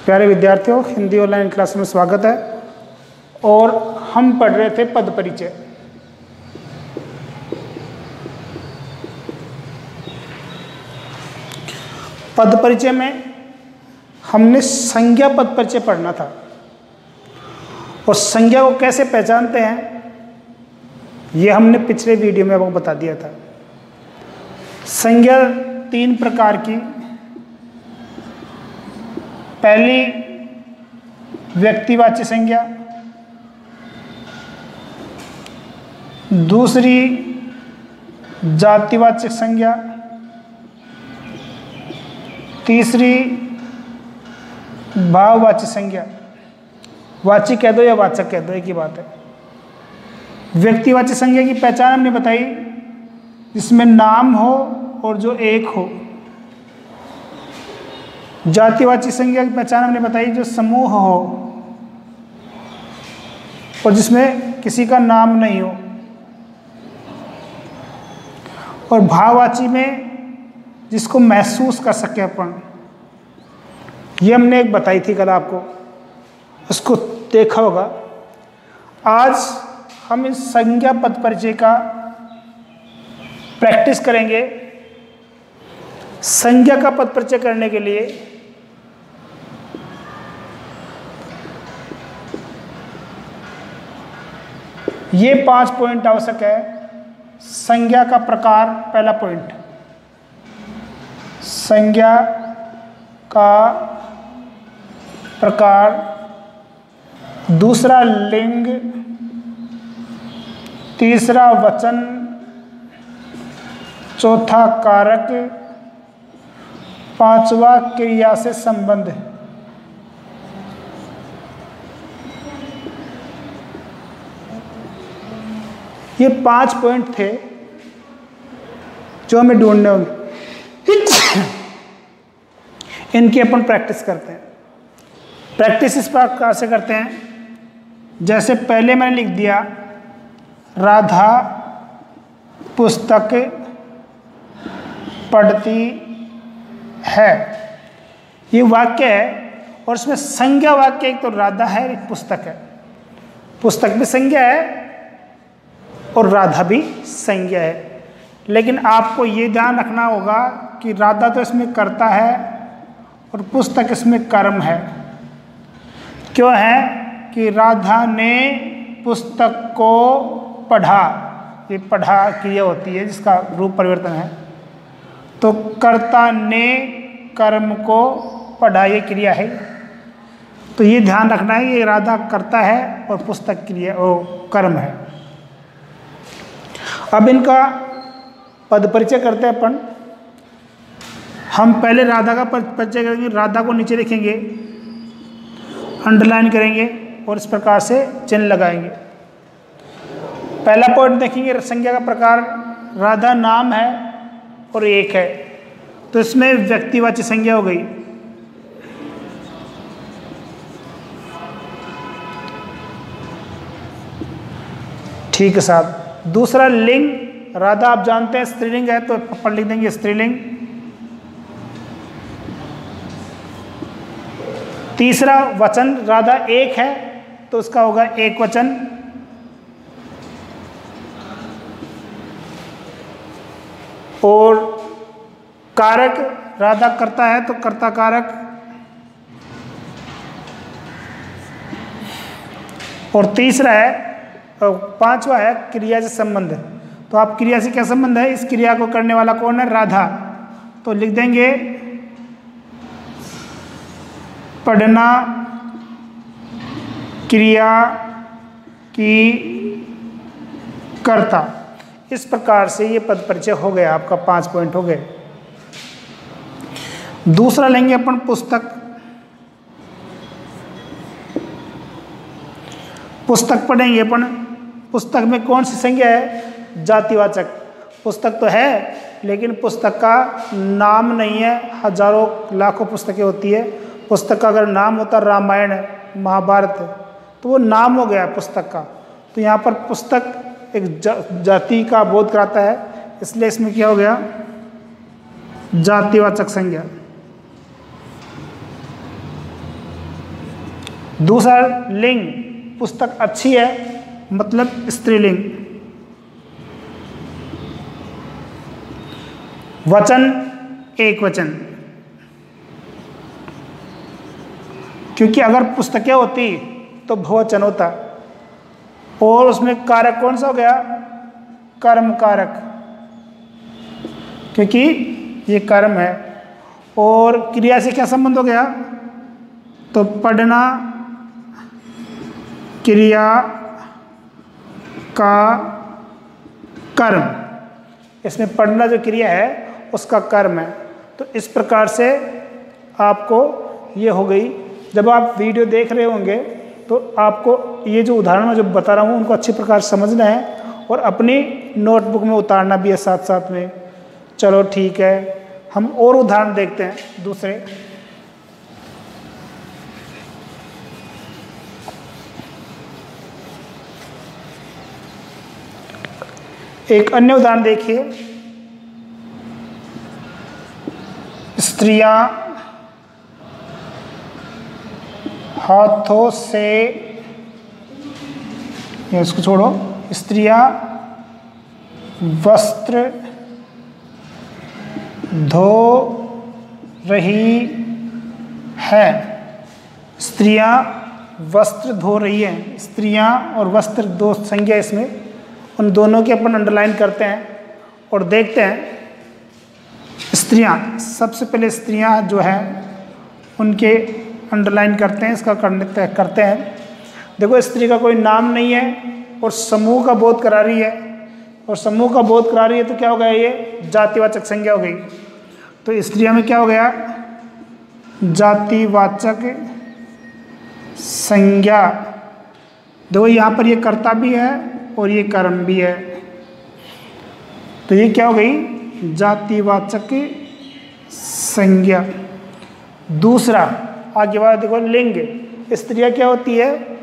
प्यारे विद्यार्थियों, Hindi online class में स्वागत है। और हम पढ़ रहे थे पद परिचय। पद परिचय में हमने संज्ञा पद परिचय पढ़ना था और संज्ञा को कैसे पहचानते हैं ये हमने पिछले वीडियो में आपको बता दिया था। संज्ञा 3 प्रकार की। पहली व्यक्तिवाची संज्ञा, दूसरी जातिवाचक संज्ञा, तीसरी भाववाची संज्ञा। वाची कह दो या वाचक कह दो, एक ही बात है। व्यक्तिवाची संज्ञा की पहचान हमने बताई जिसमें नाम हो और जो एक हो। जातिवाची संज्ञा की पहचान हमने बताई जो समूह हो और जिसमें किसी का नाम नहीं हो। और भाववाची में जिसको महसूस कर सके अपन, ये हमने एक बताई थी कल आपको, उसको देखा होगा। आज हम इस संज्ञा पद परिचय का प्रैक्टिस करेंगे। संज्ञा का पद परिचय करने के लिए ये 5 पॉइंट आवश्यक है। संज्ञा का प्रकार, पहला पॉइंट संज्ञा का प्रकार, दूसरा लिंग, तीसरा वचन, चौथा कारक, पांचवा क्रिया से संबंध। ये 5 पॉइंट थे जो हमें ढूंढने होंगे। इनकी अपन प्रैक्टिस करते हैं। प्रैक्टिस इस प्रकार से करते हैं जैसे पहले मैंने लिख दिया, राधा पुस्तक पढ़ती है। ये वाक्य है और इसमें संज्ञा वाक्य, एक तो राधा है, एक पुस्तक है। पुस्तक भी संज्ञा है और राधा भी संज्ञा है। लेकिन आपको ये ध्यान रखना होगा कि राधा तो इसमें कर्ता है और पुस्तक इसमें कर्म है। क्यों है कि राधा ने पुस्तक को पढ़ा, ये पढ़ा क्रिया होती है जिसका रूप परिवर्तन है। तो कर्ता ने कर्म को पढ़ा, ये क्रिया है। तो ये ध्यान रखना है, ये राधा कर्ता है और पुस्तक क्रिया और कर्म है। अब इनका पद परिचय करते हैं अपन। हम पहले राधा का पद परिचय करेंगे। राधा को नीचे लिखेंगे, अंडरलाइन करेंगे और इस प्रकार से चिन्ह लगाएंगे। पहला पॉइंट देखेंगे, संज्ञा का प्रकार। राधा नाम है और एक है, तो इसमें व्यक्तिवाची संज्ञा हो गई। ठीक है साहब। दूसरा लिंग, राधा आप जानते हैं स्त्रीलिंग है, तो पर लिख देंगे स्त्रीलिंग। तीसरा वचन, राधा एक है तो उसका होगा एक वचन। और कारक, राधा करता है तो कर्ता कारक। और तीसरा है, पांचवा है क्रिया से संबंध। तो आप क्रिया से क्या संबंध है, इस क्रिया को करने वाला कौन है, राधा। तो लिख देंगे पढ़ना क्रिया की कर्ता। इस प्रकार से ये पद परिचय हो गया आपका, 5 पॉइंट हो गए। दूसरा लेंगे अपन पुस्तक। पुस्तक पढ़ेंगे अपन। पुस्तक में कौन सी संज्ञा है, जातिवाचक। पुस्तक तो है लेकिन पुस्तक का नाम नहीं है। हजारों लाखों पुस्तकें होती है। पुस्तक का अगर नाम होता रामायण, महाभारत, तो वो नाम हो गया पुस्तक का। तो यहाँ पर पुस्तक एक जाति का बोध कराता है, इसलिए इसमें क्या हो गया, जातिवाचक संज्ञा। दूसरा लिंग, पुस्तक अच्छी है मतलब स्त्रीलिंग। वचन एक वचन, क्योंकि अगर पुस्तकें होती तो बहुवचन होता। और उसमें कारक कौन सा हो गया? कर्म कारक, क्योंकि ये कर्म है। और क्रिया से क्या संबंध हो गया? तो पढ़ना क्रिया का कर्म, इसमें पढ़ना जो क्रिया है उसका कर्म है। तो इस प्रकार से आपको ये हो गई। जब आप वीडियो देख रहे होंगे तो आपको ये जो उदाहरण मैं जो बता रहा हूँ उनको अच्छी प्रकार समझना है और अपनी नोटबुक में उतारना भी है साथ साथ में। चलो ठीक है, हम और उदाहरण देखते हैं दूसरे। एक अन्य उदाहरण देखिए। स्त्रियां हाथों से, ये इसको छोड़ो, स्त्रियां वस्त्र धो रही है। स्त्रियां वस्त्र धो रही हैं। स्त्रियां और वस्त्र दो संज्ञा इसमें, उन दोनों के अपन अंडरलाइन करते हैं और देखते हैं। स्त्रियां, सबसे पहले स्त्रियां जो हैं उनके अंडरलाइन करते हैं, इसका करते हैं। देखो स्त्री का कोई नाम नहीं है और समूह का बोध करा रही है, और समूह का बोध करा रही है तो क्या हो गया? ये जातिवाचक संज्ञा हो गई। तो स्त्रियों में क्या हो गया? जातिवाचक संज्ञा। देखो यहाँ पर ये कर्ता भी है और ये कर्म भी है, तो ये क्या हो गई? जातिवाचक संज्ञा। दूसरा आगे वाला देखो, लिंग। स्त्रियां क्या होती है?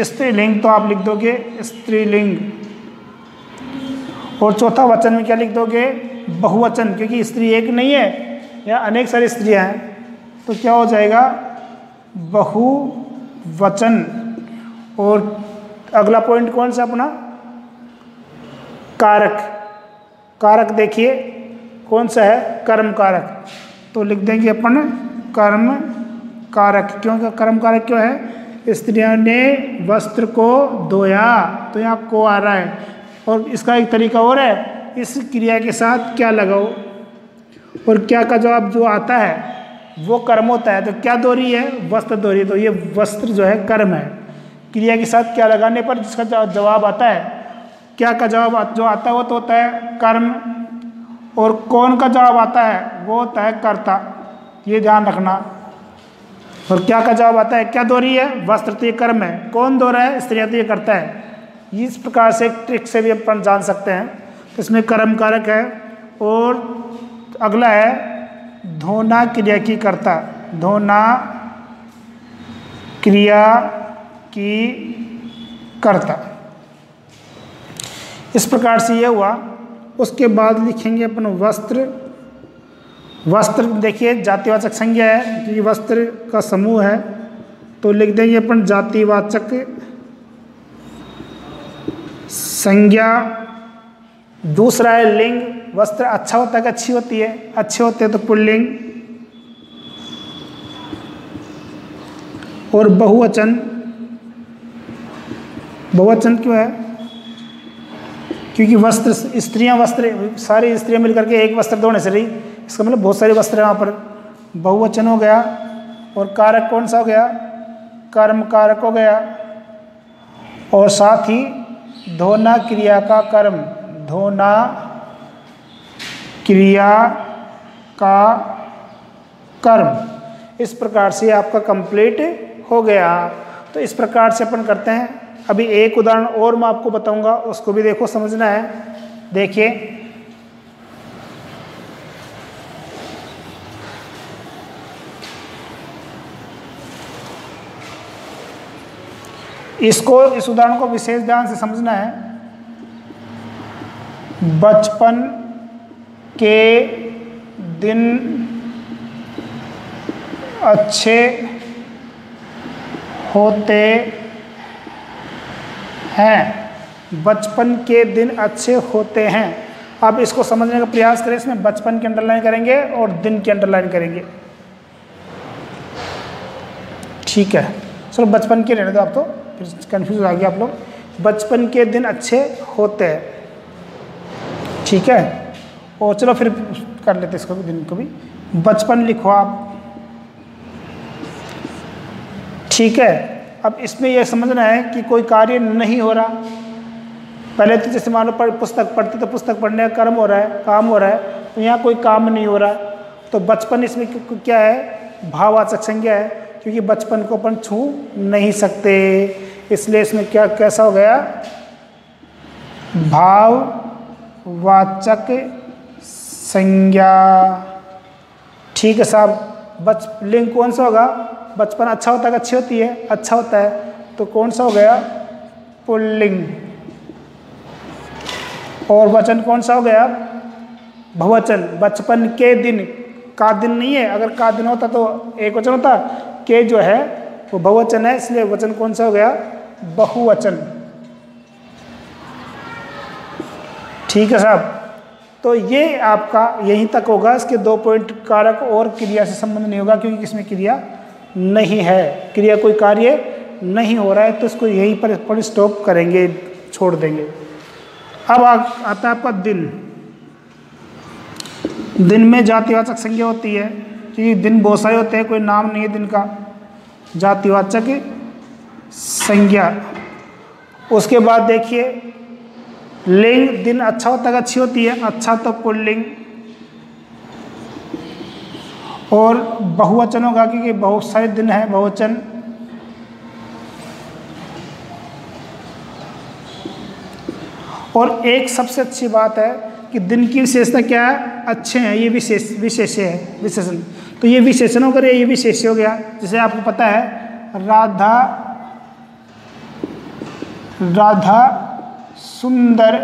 स्त्रीलिंग, तो आप लिख दोगे स्त्रीलिंग। और चौथा वचन में क्या लिख दोगे? बहुवचन, क्योंकि स्त्री एक नहीं है, या अनेक सारी स्त्रियां हैं, तो क्या हो जाएगा? बहुवचन। और अगला पॉइंट कौन सा अपना? कारक। कारक देखिए कौन सा है? कर्म कारक। तो लिख देंगे अपन कर्म कारक। क्यों कर्म कारक क्यों है? स्त्रियों ने वस्त्र को धोया, तो यहाँ को आ रहा है। और इसका एक तरीका और है, इस क्रिया के साथ क्या लगाओ, और क्या का जवाब जो आता है वो कर्म होता है। तो क्या धो रही है? वस्त्र धो रही है, तो ये वस्त्र जो है कर्म है। क्रिया के साथ क्या लगाने पर जिसका जवाब आता है, क्या का जवाब जो आता है वो तो होता है कर्म, और कौन का जवाब आता है वो होता है कर्ता। ये ध्यान रखना। और क्या का जवाब आता है? क्या धो रही है? वस्त्र, तो ये कर्म है। कौन धो रहा है? स्त्रियां, तो ये करता है। इस प्रकार से एक ट्रिक से भी अपन जान सकते हैं। तो इसमें कर्म कारक है। और अगला है धोना क्रिया की कर्ता। धोना क्रिया की कर्ता। इस प्रकार से ये हुआ। उसके बाद लिखेंगे अपन वस्त्र। वस्त्र देखिए जातिवाचक संज्ञा है, क्योंकि वस्त्र का समूह है, तो लिख देंगे अपन जातिवाचक संज्ञा। दूसरा है लिंग। वस्त्र अच्छा होता है कि अच्छी होती है? अच्छे होते हैं, तो पुल्लिंग। और बहुवचन। बहुवचन क्यों है? क्योंकि वस्त्र, स्त्रियां वस्त्र, सारी स्त्रियां मिलकर के एक वस्त्र धोने से रही, इसका मतलब बहुत सारे वस्त्र हैं वहाँ पर। बहुवचन हो गया। और कारक कौन सा हो गया? कर्म कारक हो गया। और साथ ही धोना क्रिया का कर्म। धोना क्रिया का कर्म। इस प्रकार से आपका कंप्लीट हो गया। तो इस प्रकार से अपन करते हैं। अभी एक उदाहरण और मैं आपको बताऊंगा, उसको भी देखो, समझना है। देखिए इसको, इस उदाहरण को विशेष ध्यान से समझना है। बचपन के दिन अच्छे होते हैं, बचपन के दिन अच्छे होते हैं। अब इसको समझने का प्रयास करें, इसमें बचपन की अंडरलाइन करेंगे और दिन की अंडरलाइन करेंगे। ठीक है, चलो बचपन के रहने दो, आप तो फिर कन्फ्यूज आ गया आप लोग। बचपन के दिन अच्छे होते हैं, ठीक है। और चलो फिर कर लेते इसको भी, दिन को भी। बचपन लिखो आप, ठीक है। अब इसमें यह समझना है कि कोई कार्य नहीं हो रहा। पहले तो जैसे मान लो पुस्तक पढ़ते तो पुस्तक पढ़ने का कर्म हो रहा है, काम हो रहा है, तो यहाँ कोई काम नहीं हो रहा। तो बचपन इसमें क्या है, भाववाचक संज्ञा है, क्योंकि बचपन को अपन छू नहीं सकते, इसलिए इसमें क्या कैसा हो गया, भाववाचक संज्ञा। ठीक है साहब। लिंग कौन सा होगा, बचपन अच्छा होता है कि अच्छी होती है, अच्छा होता है, तो कौन सा हो गया, पुल्लिंग। और वचन कौन सा हो गया, बहुवचन। बचपन के दिन, का दिन नहीं है, अगर का दिन होता तो एक वचन होता, के जो है वो बहुवचन है, इसलिए वचन कौन सा हो गया, बहुवचन। ठीक है साहब। तो ये आपका यहीं तक होगा, इसके 2 पॉइंट कारक और क्रिया से संबंध नहीं होगा, क्योंकि इसमें क्रिया नहीं है, क्रिया कोई कार्य नहीं हो रहा है, तो इसको यहीं पर स्टॉप करेंगे, छोड़ देंगे। अब आता है आपका दिन। दिन में जातिवाचक संज्ञा होती है, क्योंकि दिन बहुत सारे होते हैं, कोई नाम नहीं है दिन का, जातिवाचक संज्ञा। उसके बाद देखिए लिंग, दिन अच्छा होता है अच्छी होती है, अच्छा तो पुल्लिंग। और बहुवचन होगा, क्योंकि बहुत सारे दिन है, बहुवचन। और एक सबसे अच्छी बात है कि दिन की विशेषता क्या है, अच्छे हैं, ये विशेष्य है, विशेषण। तो ये विशेषण होकर ये विशेष्य हो गया। जैसे आपको पता है राधा सुंदर,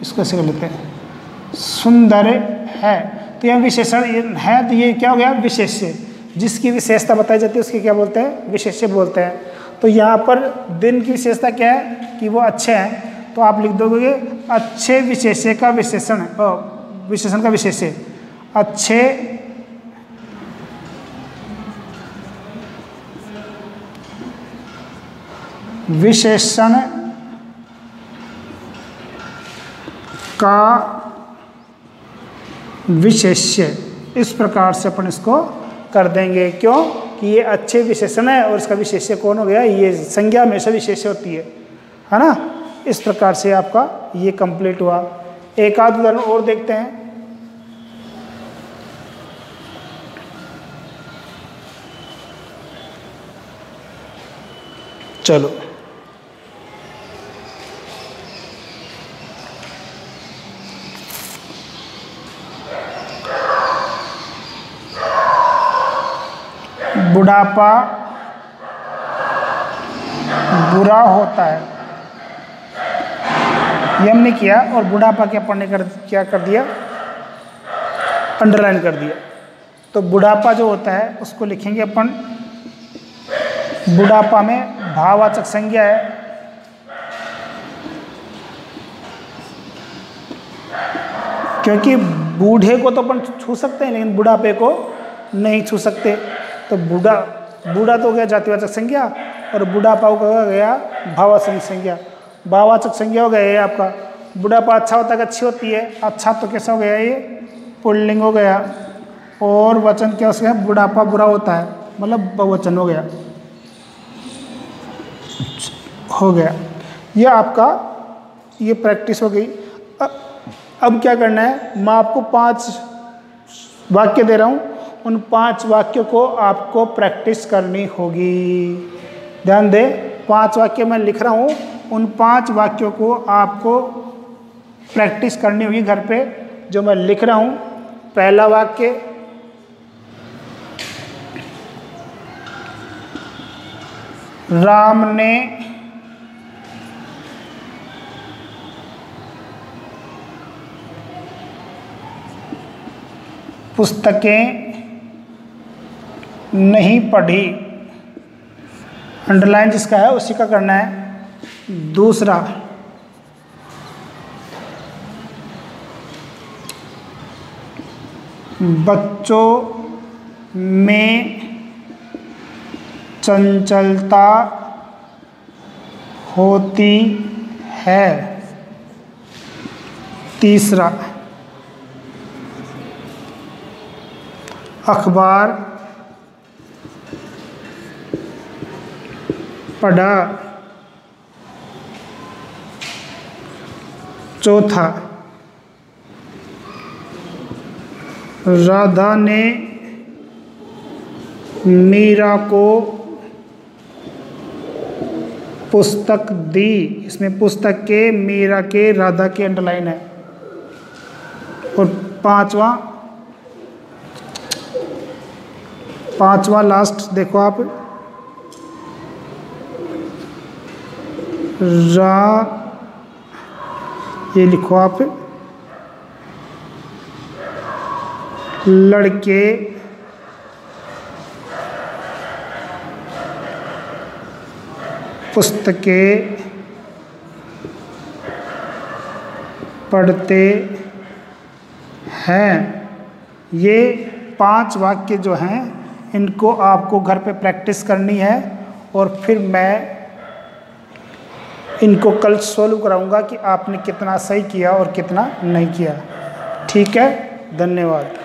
इसको ऐसे कर लेते हैं, सुंदर है, तो यह विशेषण है, तो ये क्या हो गया, विशेष्य। जिसकी विशेषता बताई जाती है उसके क्या बोलते हैं, विशेष्य बोलते हैं। तो यहाँ पर दिन की विशेषता क्या है कि वो अच्छे हैं, तो आप लिख दोगे अच्छे विशेष्य का विशेषण, विशेषण का विशेष्य, अच्छे विशेषण का विशेष्य। इस प्रकार से अपन इसको कर देंगे, क्यों कि ये अच्छे विशेषण है और इसका विशेष्य कौन हो गया, ये संज्ञा हमेशा विशेष्य होती है ना। इस प्रकार से आपका ये कंप्लीट हुआ। एक आध उदाहरण और देखते हैं। चलो बुढ़ापा बुरा होता है, ये हमने किया। और बुढ़ापा क्या पढ़ने कर क्या कर दिया, अंडरलाइन कर दिया। तो बुढ़ापा जो होता है उसको लिखेंगे अपन, बुढ़ापा में भाववाचक संज्ञा है, क्योंकि बूढ़े को तो अपन छू सकते हैं लेकिन बुढ़ापे को नहीं छू सकते। तो बूढ़ा तो हो गया जातिवाचक संज्ञा, और बुढ़ापा हो गया भाववाचक संज्ञा। भाववाचक संज्ञा हो गया ये आपका। बुढ़ापा अच्छा होता है, अच्छी होती है, अच्छा तो कैसा हो गया, ये पुल्लिंग हो गया। और वचन क्या हो गया, बुढ़ापा बुरा होता है, मतलब बहुवचन हो गया। ये आपका ये प्रैक्टिस हो गई। अब क्या करना है, मैं आपको 5 वाक्य दे रहा हूँ, उन 5 वाक्यों को आपको प्रैक्टिस करनी होगी। ध्यान दें, 5 वाक्य मैं लिख रहा हूँ, उन 5 वाक्यों को आपको प्रैक्टिस करनी होगी घर पे, जो मैं लिख रहा हूँ। पहला वाक्य, राम ने पुस्तकें नहीं पढ़ी। अंडरलाइन जिसका है उसी का करना है। दूसरा, बच्चों में चंचलता होती है। तीसरा, अखबार पढ़ा। चौथा, राधा ने मीरा को पुस्तक दी। इसमें पुस्तक के, मीरा के, राधा के अंडरलाइन है। और पांचवा लास्ट देखो आप, ये लिखो आप, लड़के पुस्तकें पढ़ते हैं। ये 5 वाक्य जो हैं इनको आपको घर पे प्रैक्टिस करनी है और फिर मैं इनको कल सॉल्व कराऊंगा कि आपने कितना सही किया और कितना नहीं किया। ठीक है, धन्यवाद।